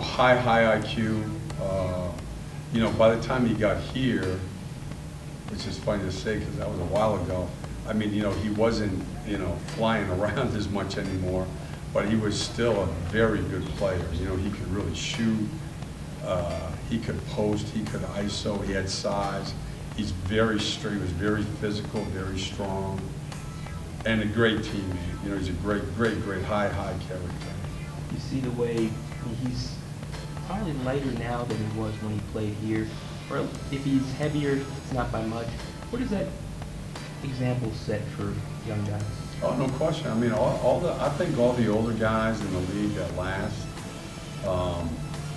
high IQ. By the time he got here, which is funny to say because that was a while ago, I mean, he wasn't, flying around as much anymore, but he was still a very good player. He could really shoot, he could post, he could ISO, he had size. He's very straight, he was very physical, very strong, and a great teammate. He's a great high character. You see the way he's probably lighter now than he was when he played here, or if he's heavier, it's not by much. What does that example set for young guys? Oh, no question. I mean, I think all the older guys in the league that last,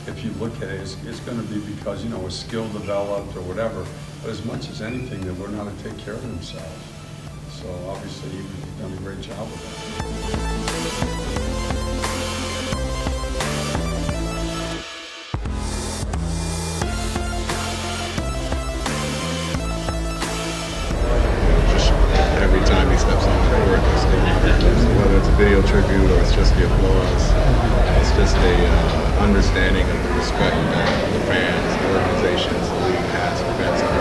if you look at it, it's going to be because, a skill developed or whatever, but as much as anything, they learn how to take care of themselves. So obviously, he's done a great job with that. Every time he steps on the court, whether it's a video tribute or it's just the applause, it's just a understanding of the respect that the fans, the organizations, the league has for Vince for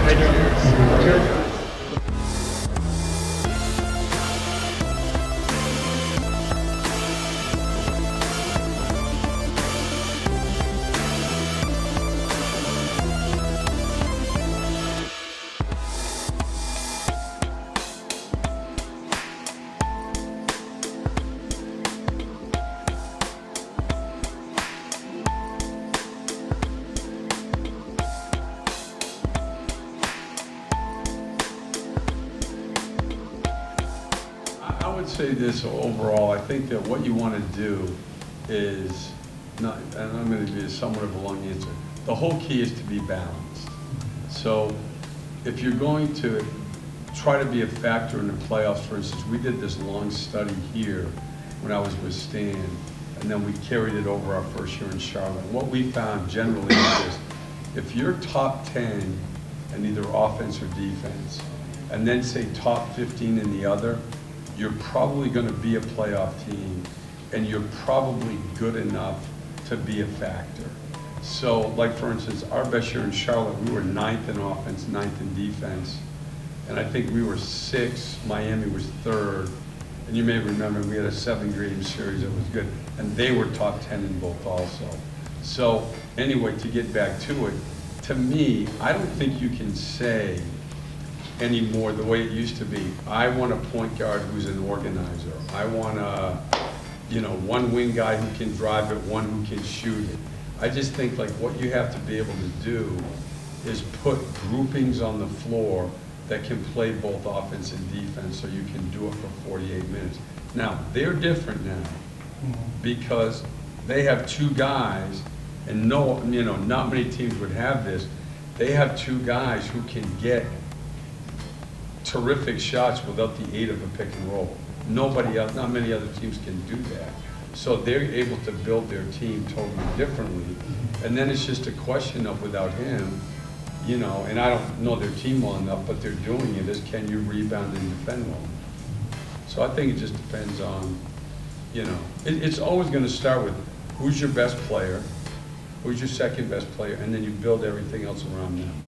22 years. I would say this overall, I think that what you want to do is, not, and I'm going to be somewhat of a long answer, the whole key is to be balanced. So if you're going to try to be a factor in the playoffs, for instance, we did this long study here when I was with Stan, and then we carried it over our first year in Charlotte. What we found generally is this: if you're top 10 in either offense or defense, and then say top 15 in the other, you're probably going to be a playoff team, and you're probably good enough to be a factor. So, like for instance, our best year in Charlotte, we were 9th in offense, 9th in defense, and I think we were 6th, Miami was 3rd, and you may remember we had a 7-game series that was good, and they were top 10 in both also. So, anyway, to get back to it, to me, I don't think you can say anymore the way it used to be. I want a point guard who's an organizer. I want a, one wing guy who can drive it, one who can shoot it. I just think like what you have to be able to do is put groupings on the floor that can play both offense and defense, so you can do it for 48 minutes. Now, they're different now because they have two guys, and not many teams would have this. They have two guys who can get terrific shots without the aid of a pick and roll. Nobody else, not many other teams can do that. So they're able to build their team totally differently. And then it's just a question of, without him, and I don't know their team well enough, but they're doing it, is can you rebound and defend well? So I think it just depends on, it's always going to start with who's your best player, who's your second best player, and then you build everything else around them.